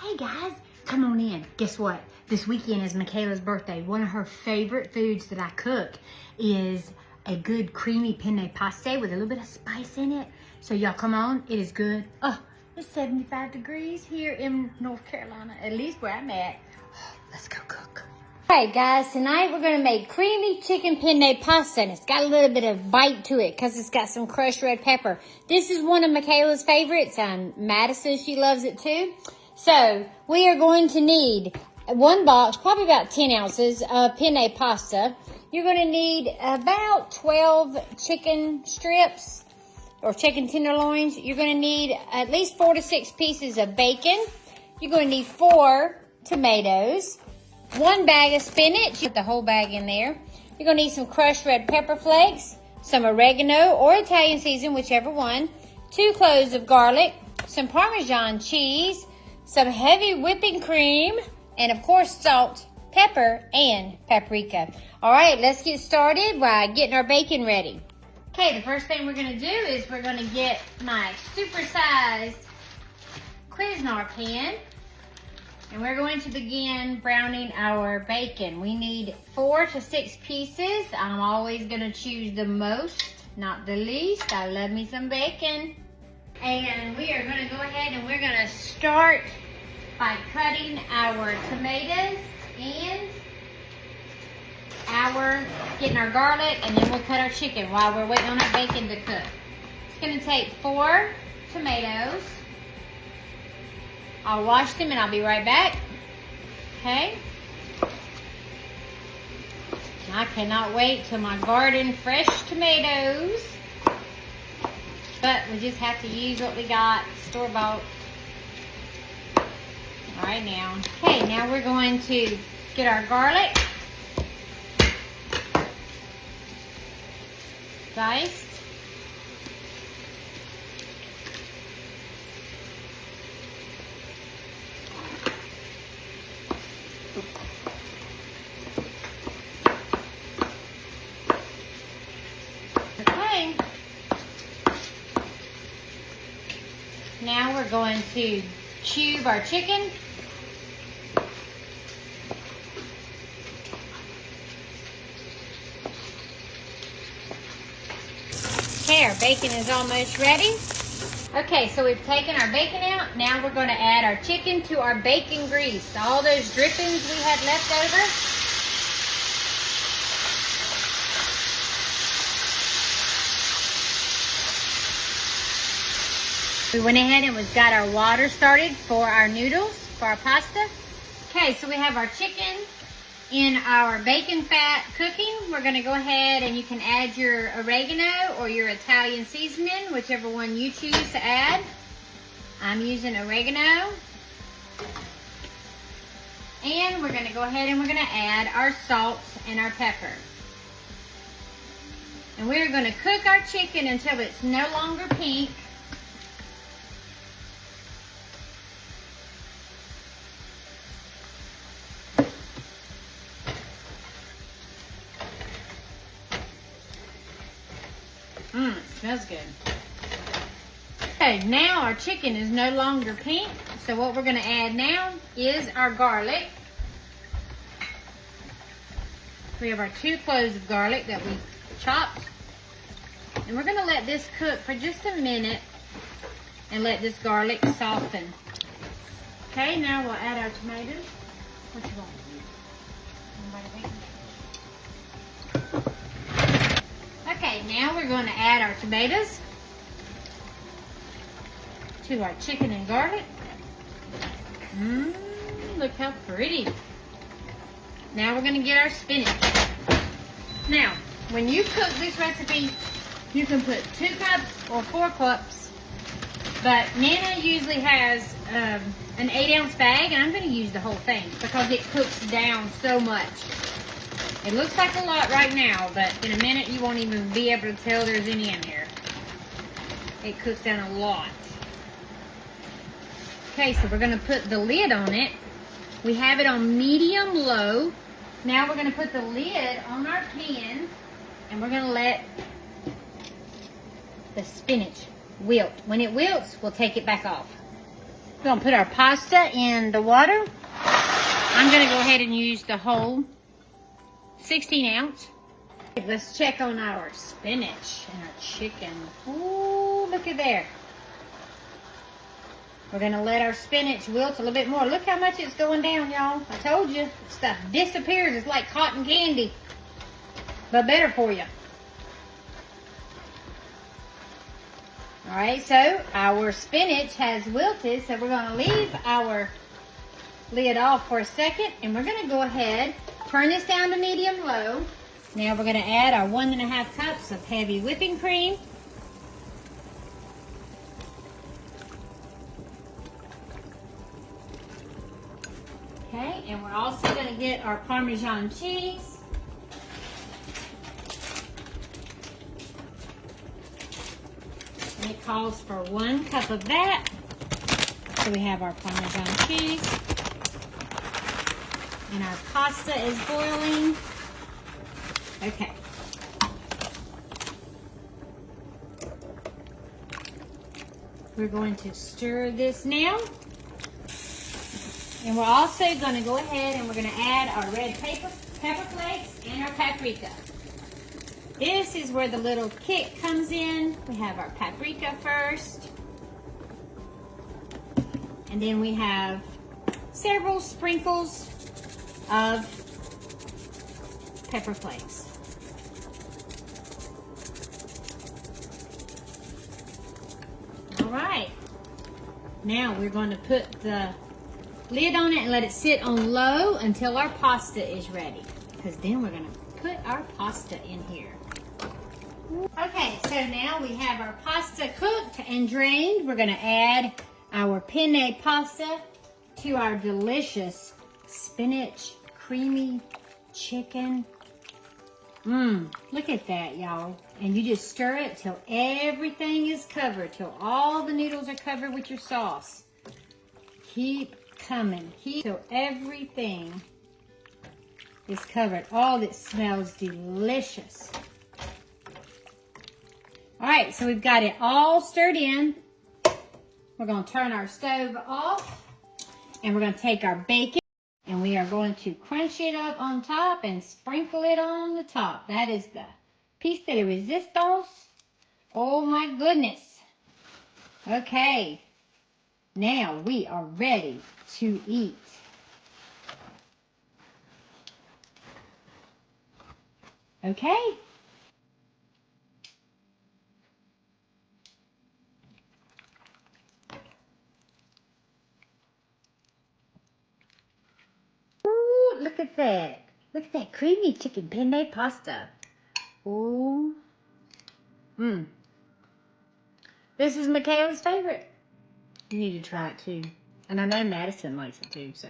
Hey guys, come on in. Guess what? This weekend is Michaela's birthday. One of her favorite foods that I cook is a good creamy penne pasta with a little bit of spice in it. So y'all come on, it is good. Oh, it's 75 degrees here in North Carolina, at least where I'm at. Oh, let's go cook. Alright guys, tonight we're gonna make creamy chicken penne pasta, and it's got a little bit of bite to it because it's got some crushed red pepper. This is one of Michaela's favorites. Madison, she loves it too. So we are going to need one box, probably about 10 ounces of penne pasta. You're going to need about 12 chicken strips or chicken tenderloins. You're going to need at least 4 to 6 pieces of bacon. You're going to need 4 tomatoes, 1 bag of spinach. Put the whole bag in there. You're going to need some crushed red pepper flakes, some oregano or Italian season, whichever one, 2 cloves of garlic, some Parmesan cheese, some heavy whipping cream, and of course salt, pepper, and paprika. All right, let's get started by getting our bacon ready. Okay, the first thing we're gonna do is we're gonna get my super-sized Cuisinart pan, and we're going to begin browning our bacon. We need 4 to 6 pieces. I'm always gonna choose the most, not the least. I love me some bacon. And we are going to go ahead and we're going to start by cutting our tomatoes and getting our garlic, and then we'll cut our chicken while we're waiting on our bacon to cook. It's going to take 4 tomatoes. I'll wash them and I'll be right back. Okay. I cannot wait till my garden fresh tomatoes. But we just have to use what we got, store-bought. All right now. Okay, now we're going to get our garlic diced. Okay. Now we're going to cube our chicken. Okay, our bacon is almost ready. Okay, so we've taken our bacon out. Now we're going to add our chicken to our bacon grease. All those drippings we had left over. We went ahead and we've got our water started for our noodles, for our pasta. Okay, so we have our chicken in our bacon fat cooking. We're gonna go ahead and you can add your oregano or your Italian seasoning, whichever one you choose to add. I'm using oregano. And we're gonna go ahead and we're gonna add our salt and our pepper. And we're gonna cook our chicken until it's no longer pink. It smells good. Okay, now our chicken is no longer pink. So what we're going to add now is our garlic. We have our 2 cloves of garlic that we chopped. And we're going to let this cook for just a minute and let this garlic soften. Okay, now we'll add our tomatoes. What you want? Okay, now we're going to add our tomatoes to our chicken and garlic. Look how pretty. Now we're going to get our spinach. Now, when you cook this recipe, you can put 2 cups or 4 cups, but Nana usually has an 8-ounce bag, and I'm going to use the whole thing because it cooks down so much. It looks like a lot right now, but in a minute you won't even be able to tell there's any in here. It cooks down a lot. Okay, so we're going to put the lid on it. We have it on medium-low. Now we're going to put the lid on our pan, and we're going to let the spinach wilt. When it wilts, we'll take it back off. We're gonna put our pasta in the water. I'm gonna go ahead and use the whole 16 ounce. Let's check on our spinach and our chicken. Ooh, look at there. We're gonna let our spinach wilt a little bit more. Look how much it's going down, y'all. I told you, stuff disappears. It's like cotton candy, but better for you. All right, so our spinach has wilted, so we're gonna leave our lid off for a second, and we're gonna go ahead, turn this down to medium low. Now we're gonna add our 1.5 cups of heavy whipping cream. Okay, and we're also gonna get our Parmesan cheese. And it calls for 1 cup of that. So we have our Parmesan cheese. And our pasta is boiling. Okay. We're going to stir this now. And we're also going to go ahead and we're going to add our red pepper flakes and our paprika. This is where the little kick comes in. We have our paprika first. And then we have several sprinkles of pepper flakes. All right. Now we're going to put the lid on it and let it sit on low until our pasta is ready. Because then we're going to put our pasta in here. Okay, so now we have our pasta cooked and drained. We're going to add our penne pasta to our delicious spinach creamy chicken. Look at that, y'all. And you just stir it till everything is covered, till all the noodles are covered with your sauce. Keep coming. Keep till everything is covered. Oh, that smells delicious. All right, so we've got it all stirred in. We're going to turn our stove off, and we're going to take our bacon, and we are going to crunch it up on top and sprinkle it on the top. That is the piece de resistance. Oh my goodness. Okay, now we are ready to eat. Okay. Ooh, look at that. Look at that creamy chicken penne pasta. Ooh. This is Michaela's favorite. You need to try it too. And I know Madison likes it too, so.